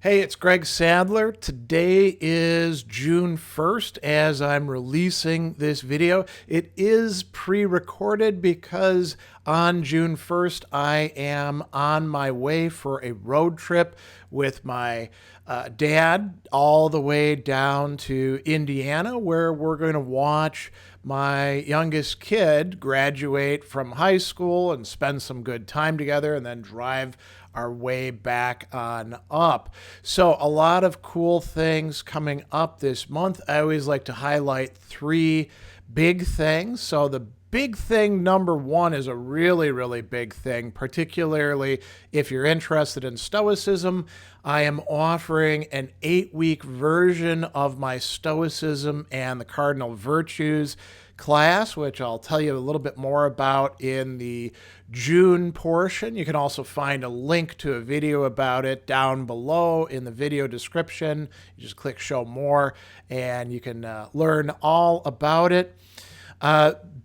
Hey, it's Greg Sadler. Today is June 1st as I'm releasing this video. It is pre-recorded because on June 1st I am on my way for a road trip with my dad all the way down to Indiana, where we're going to watch my youngest kid graduate from high school and spend some good time together and then drive our way back on up. So a lot of cool things coming up this month. I always like to highlight three big things. So the big thing number one is a really big thing, particularly if you're interested in Stoicism. I am offering an 8-week version of my Stoicism and the Cardinal Virtues class, which I'll tell you a little bit more about in the June portion. You can also find a link to a video about it down below in the video description. You just click show more and you can learn all about it.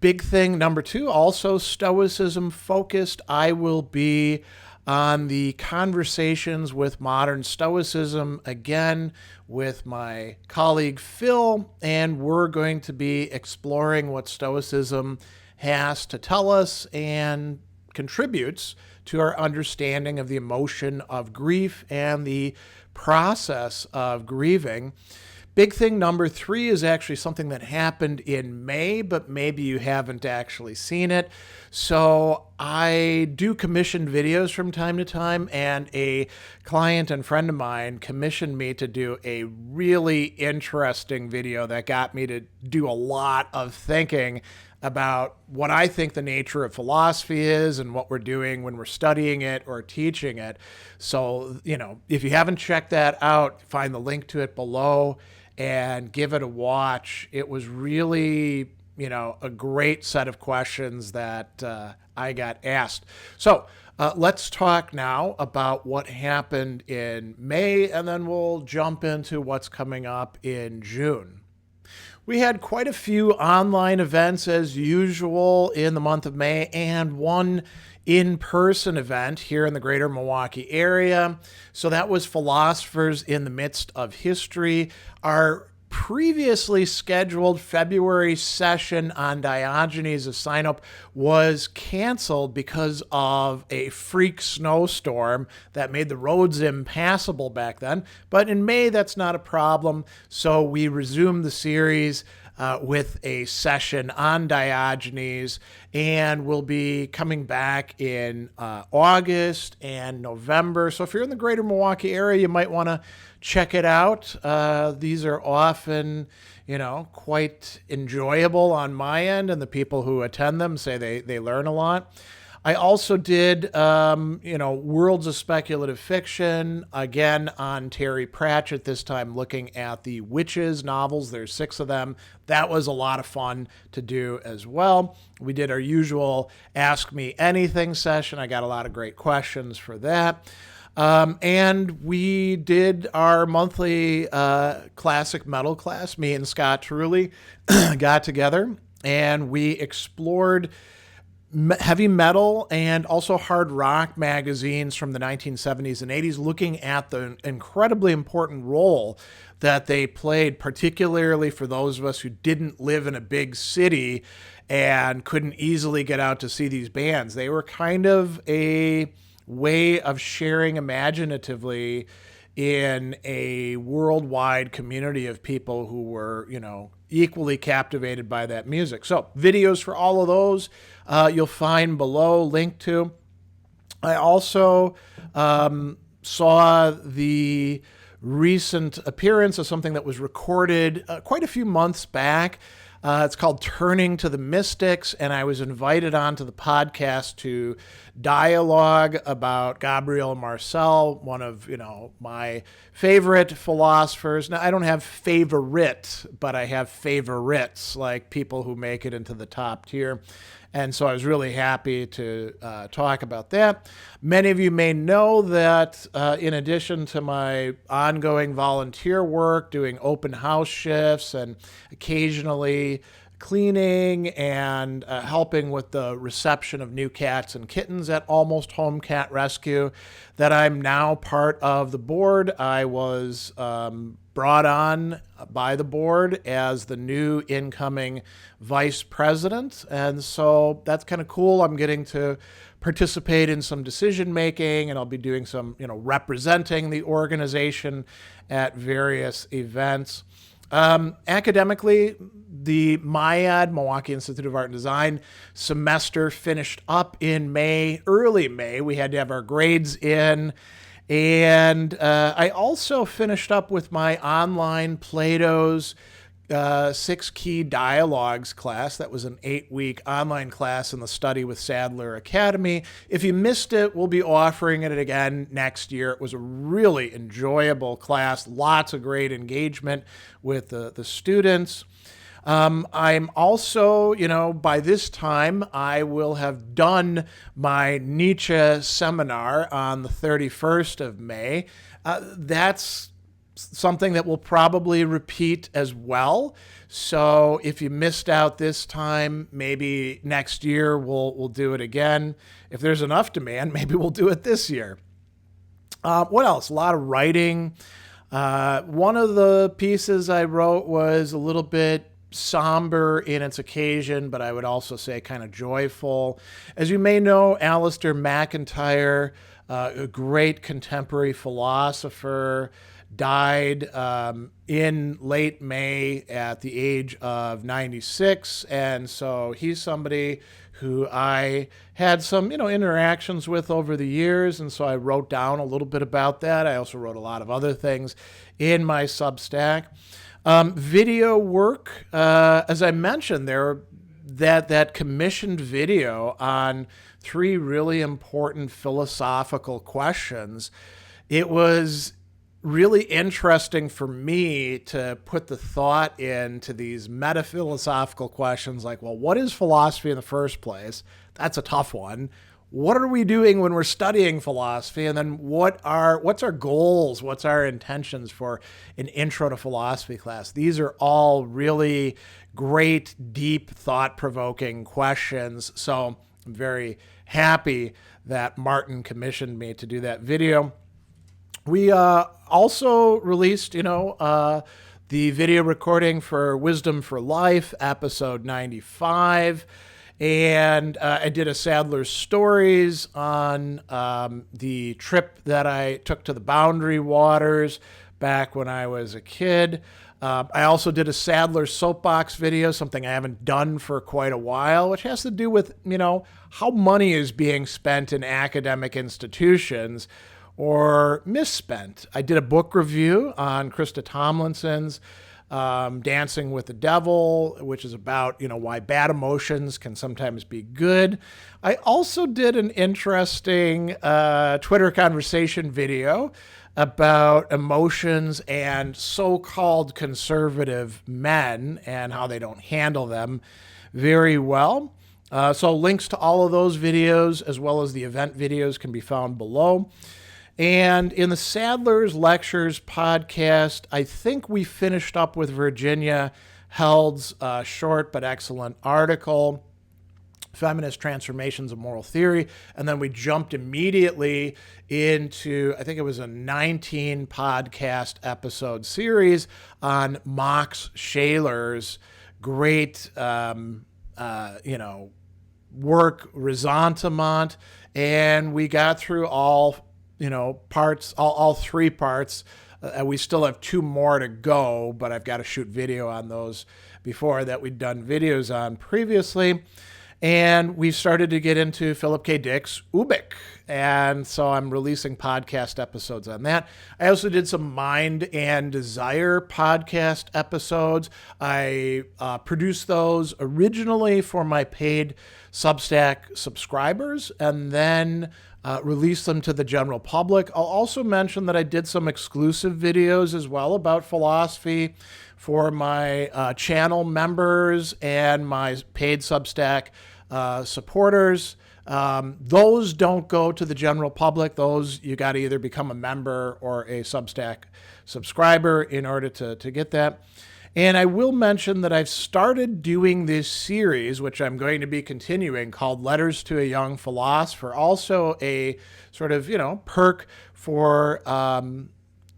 Big thing number two, also Stoicism focused. I will be on the Conversations with Modern Stoicism again with my colleague Phil, and we're going to be exploring what Stoicism has to tell us and contributes to our understanding of the emotion of grief and the process of grieving. Big thing number three is actually something that happened in May, but maybe you haven't actually seen it. So I do commission videos from time to time, and a client and friend of mine commissioned me to do a really interesting video that got me to do a lot of thinking about what I think the nature of philosophy is and what we're doing when we're studying it or teaching it. So, if you haven't checked that out, find the link to it below and give it a watch. It was really, a great set of questions that I got asked. So let's talk now about what happened in May, and then we'll jump into what's coming up in June. We had quite a few online events as usual in the month of May, and one in-person event here in the greater Milwaukee area. So that was Philosophers in the Midst of History. Our previously scheduled February session on Diogenes of Sinope was canceled because of a freak snowstorm that made the roads impassable back then. But in May, that's not a problem. So we resumed the series with a session on Diogenes, and we'll be coming back in August and November. So if you're in the greater Milwaukee area, you might want to check it out. These are often, quite enjoyable on my end, and the people who attend them say they learn a lot. I also did, Worlds of Speculative Fiction, again on Terry Pratchett, this time looking at the Witches novels. There's 6 of them. That was a lot of fun to do as well. We did our usual Ask Me Anything session. I got a lot of great questions for that. And we did our monthly classic metal class. Me and Scott Truly got together, and we explored heavy metal and also hard rock magazines from the 1970s and 80s, looking at the incredibly important role that they played, particularly for those of us who didn't live in a big city and couldn't easily get out to see these bands. They were kind of a way of sharing imaginatively in a worldwide community of people who were, equally captivated by that music. So videos for all of those you'll find below, linked to. I also saw the recent appearance of something that was recorded quite a few months back. It's called Turning to the Mystics, and I was invited onto the podcast to dialogue about Gabriel Marcel, one of, my favorite philosophers. Now, I don't have favorite, but I have favorites, like people who make it into the top tier. And so I was really happy to talk about that. Many of you may know that in addition to my ongoing volunteer work, doing open house shifts and occasionally cleaning and helping with the reception of new cats and kittens at Almost Home Cat Rescue that I'm now part of the board. I was brought on by the board as the new incoming vice president. And so that's kind of cool. I'm getting to participate in some decision making, and I'll be doing some, representing the organization at various events. Academically, the MIAD, Milwaukee Institute of Art and Design, semester finished up in May, early May. We had to have our grades in. And I also finished up with my online Plato's 6 Key Dialogues class. That was an 8-week online class in the Study with Sadler Academy. If you missed it, we'll be offering it again next year. It was a really enjoyable class, lots of great engagement with the students. I'm also, by this time, I will have done my Nietzsche seminar on the 31st of May. That's something that we'll probably repeat as well. So if you missed out this time, maybe next year we'll do it again. If there's enough demand, maybe we'll do it this year. What else? A lot of writing. One of the pieces I wrote was a little bit somber in its occasion, but I would also say kind of joyful. As you may know, Alistair MacIntyre, a great contemporary philosopher, died in late May at the age of 96. And so he's somebody who I had some, interactions with over the years. And so I wrote down a little bit about that. I also wrote a lot of other things in my Substack. Video work, as I mentioned, that commissioned video on 3 really important philosophical questions. It was really interesting for me to put the thought into these meta-philosophical questions like, well, what is philosophy in the first place? That's a tough one. What are we doing when we're studying philosophy? And then what's our goals? What's our intentions for an intro to philosophy class? These are all really great, deep, thought-provoking questions. So I'm very happy that Martin commissioned me to do that video. We also released, the video recording for Wisdom for Life, episode 95. And I did a Sadler's Stories on the trip that I took to the Boundary Waters back when I was a kid. I also did a Sadler soapbox video, something I haven't done for quite a while, which has to do with, how money is being spent in academic institutions or misspent. I did a book review on Krista Tomlinson's Dancing with the Devil, which is about, why bad emotions can sometimes be good. I also did an interesting Twitter conversation video about emotions and so-called conservative men and how they don't handle them very well. So links to all of those videos, as well as the event videos, can be found below. And in the Sadler's Lectures podcast, I think we finished up with Virginia Held's short but excellent article, Feminist Transformations of Moral Theory. And then we jumped immediately into, I think it was a 19 podcast episode series on Max Shaler's great, work, Ressentiment. And we got through all parts, all 3 parts. We still have 2 more to go, but I've got to shoot video on those before that we'd done videos on previously. And we've started to get into Philip K. Dick's Ubik. And so I'm releasing podcast episodes on that. I also did some Mind and Desire podcast episodes. I produced those originally for my paid Substack subscribers and then release them to the general public. I'll also mention that I did some exclusive videos as well about philosophy for my channel members and my paid Substack supporters. Those don't go to the general public. Those, you got to either become a member or a Substack subscriber in order to get that. And I will mention that I've started doing this series, which I'm going to be continuing, called Letters to a Young Philosopher, also a sort of, perk for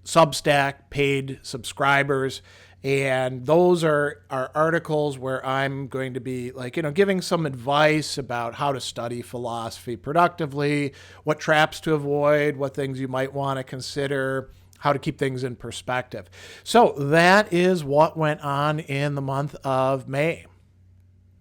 Substack paid subscribers. And those are articles where I'm going to be giving some advice about how to study philosophy productively, what traps to avoid, what things you might want to consider, how to keep things in perspective. So that is what went on in the month of May.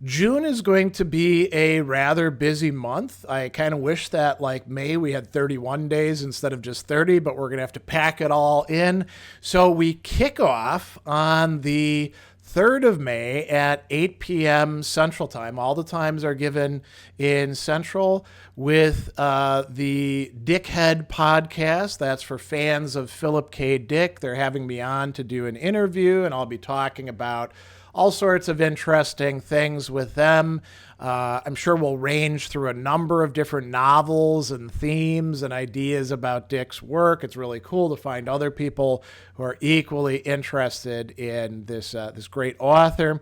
June is going to be a rather busy month. I kind of wish that like May we had 31 days instead of just 30, but we're going to have to pack it all in. So we kick off on the 3rd of May at 8 p.m. Central Time. All the times are given in Central with the Dickhead Podcast. That's for fans of Philip K. Dick. They're having me on to do an interview, and I'll be talking about all sorts of interesting things with them. I'm sure we'll range through a number of different novels and themes and ideas about Dick's work. It's really cool to find other people who are equally interested in this great author.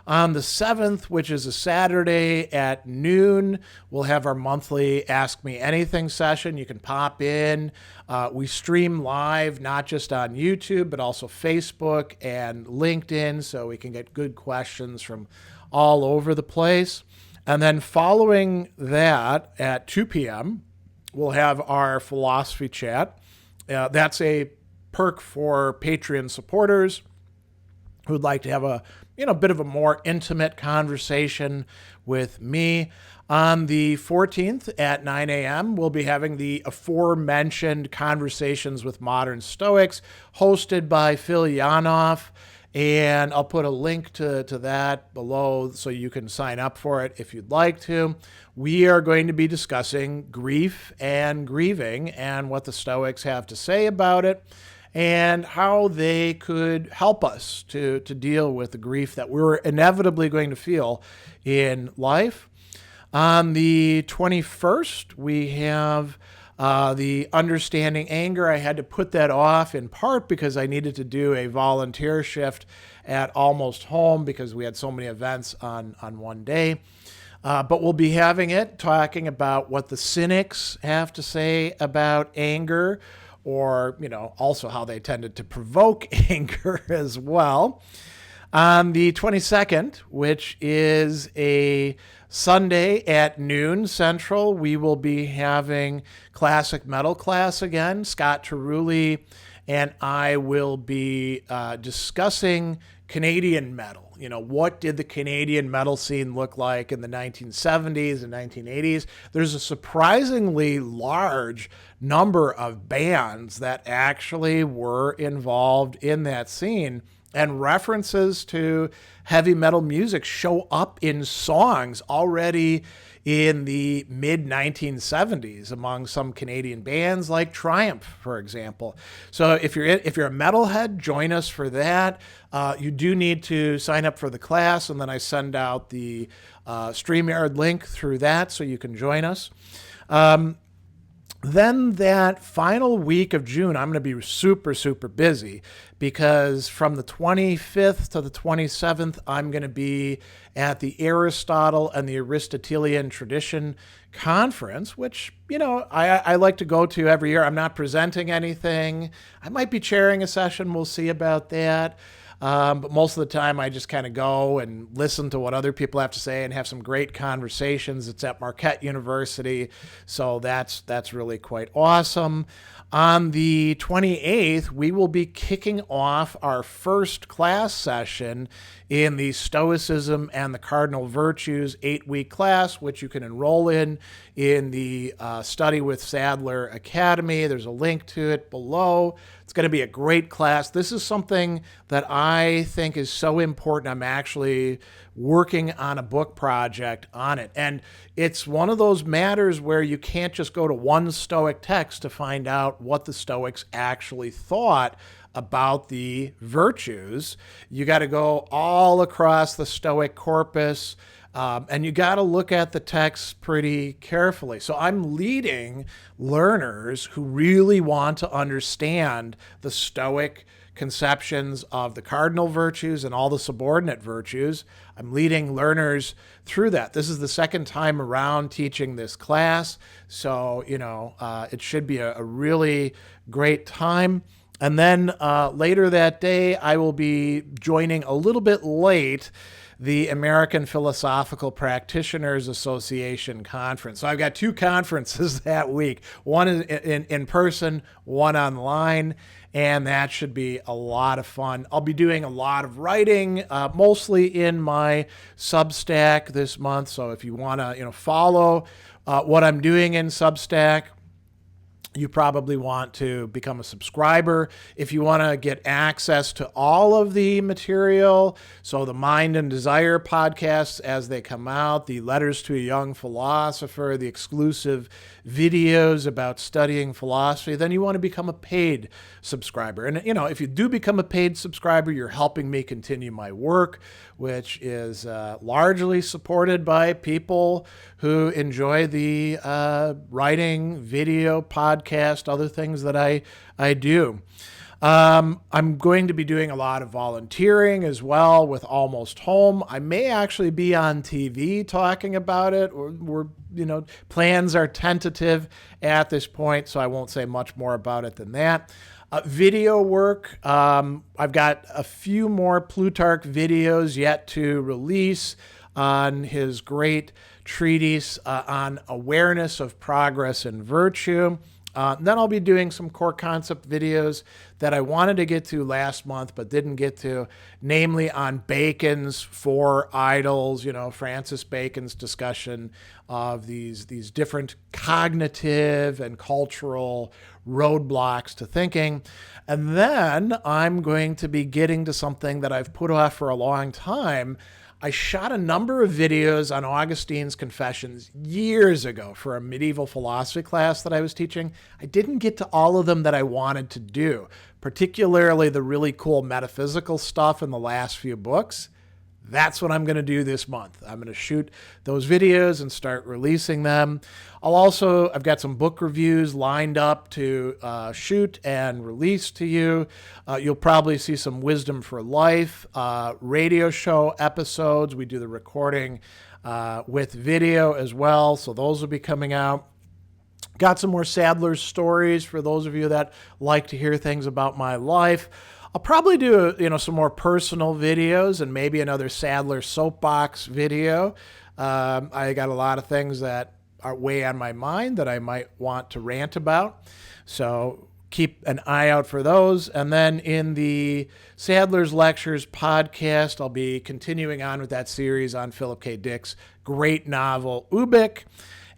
On the 7th, which is a Saturday at noon, we'll have our monthly Ask Me Anything session. You can pop in. We stream live, not just on YouTube, but also Facebook and LinkedIn, so we can get good questions from all over the place. And then following that at 2 p.m., we'll have our philosophy chat. That's a perk for Patreon supporters who'd like to have a bit of a more intimate conversation with me. On the 14th at 9 a.m., we'll be having the aforementioned Conversations with Modern Stoics, hosted by Phil Yanoff. And I'll put a link to that below so you can sign up for it if you'd like to. We are going to be discussing grief and grieving and what the Stoics have to say about it, and how they could help us to deal with the grief that we're inevitably going to feel in life. On the 21st, we have the Understanding Anger. I had to put that off in part because I needed to do a volunteer shift at Almost Home because we had so many events on one day. But we'll be having it, talking about what the cynics have to say about anger, or, also how they tended to provoke anger as well. On the 22nd, which is a Sunday at noon Central, we will be having classic metal class again. Scott Terulli and I will be discussing Canadian metal. What did the Canadian metal scene look like in the 1970s and 1980s? There's a surprisingly large number of bands that actually were involved in that scene, and references to heavy metal music show up in songs already in the mid-1970s among some Canadian bands like Triumph, for example. So if you're a metalhead, join us for that. You do need to sign up for the class, and then I send out the StreamYard link through that so you can join us. Then that final week of June, I'm going to be super, super busy because from the 25th to the 27th, I'm going to be at the Aristotle and the Aristotelian Tradition Conference, which, I like to go to every year. I'm not presenting anything. I might be chairing a session. We'll see about that. But most of the time I just kind of go and listen to what other people have to say and have some great conversations. It's at Marquette University, so that's really quite awesome. On the 28th, we will be kicking off our first class session in the Stoicism and the Cardinal Virtues 8-week class, which you can enroll in the Study with Sadler Academy. There's a link to it below. It's going to be a great class. This is something that I think is so important. I'm actually working on a book project on it. And it's one of those matters where you can't just go to one Stoic text to find out what the Stoics actually thought about the virtues. You got to go all across the Stoic corpus, and you got to look at the text pretty carefully. So I'm leading learners who really want to understand the Stoic conceptions of the cardinal virtues and all the subordinate virtues. I'm leading learners through that. This is the second time around teaching this class, so it should be a really great time. And then later that day, I will be joining a little bit late the American Philosophical Practitioners Association conference. So I've got two conferences that week, one in person, one online, and that should be a lot of fun. I'll be doing a lot of writing, mostly in my Substack this month. So if you want to follow what I'm doing in Substack, you probably want to become a subscriber. If you want to get access to all of the material, so the Mind and Desire podcasts as they come out, the Letters to a Young Philosopher, the exclusive videos about studying philosophy, then you want to become a paid subscriber. And, if you do become a paid subscriber, you're helping me continue my work, which is largely supported by people who enjoy the writing, video, podcast, other things that I do. I'm going to be doing a lot of volunteering as well with Almost Home. I may actually be on TV talking about it. Plans are tentative at this point, so I won't say much more about it than that. Video work. I've got a few more Plutarch videos yet to release on his great treatise on awareness of progress and virtue. Then I'll be doing some core concept videos that I wanted to get to last month but didn't get to, namely on Bacon's Four Idols, Francis Bacon's discussion of these different cognitive and cultural roadblocks to thinking. And then I'm going to be getting to something that I've put off for a long time. I shot a number of videos on Augustine's Confessions years ago for a medieval philosophy class that I was teaching. I didn't get to all of them that I wanted to do, particularly the really cool metaphysical stuff in the last few books. That's what I'm going to do this month. I'm going to shoot those videos and start releasing them. I've got some book reviews lined up to shoot and release to you. You'll probably see some Wisdom for Life radio show episodes. We do the recording with video as well, so those will be coming out. Got some more Sadler's stories for those of you that like to hear things about my life. I'll probably do some more personal videos and maybe another Sadler soapbox video. I got a lot of things that are way on my mind that I might want to rant about. So keep an eye out for those. And then in the Sadler's Lectures podcast, I'll be continuing on with that series on Philip K. Dick's great novel, Ubik.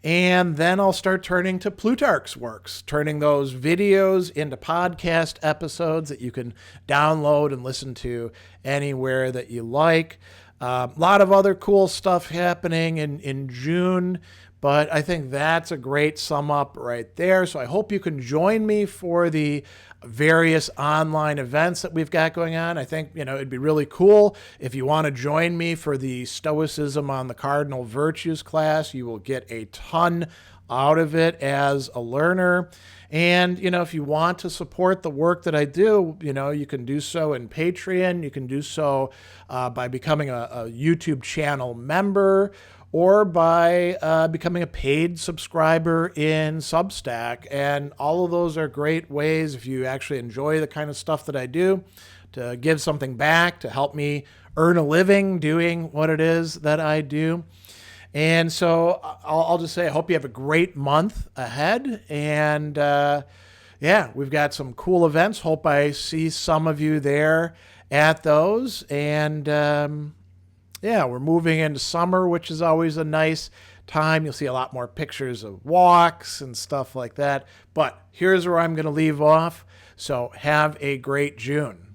And then I'll start turning to Plutarch's works, turning those videos into podcast episodes that you can download and listen to anywhere that you like. A lot of other cool stuff happening in June, but I think that's a great sum up right there. So I hope you can join me for the various online events that we've got going on. I think, it'd be really cool if you want to join me for the Stoicism on the Cardinal Virtues class. You will get a ton out of it as a learner. And, if you want to support the work that I do, you can do so in Patreon. You can do so by becoming a YouTube channel member, or by becoming a paid subscriber in Substack. And all of those are great ways, if you actually enjoy the kind of stuff that I do, to give something back, to help me earn a living doing what it is that I do. And so I'll just say I hope you have a great month ahead. And we've got some cool events. Hope I see some of you there at those. And we're moving into summer, which is always a nice time. You'll see a lot more pictures of walks and stuff like that. But here's where I'm going to leave off. So have a great June.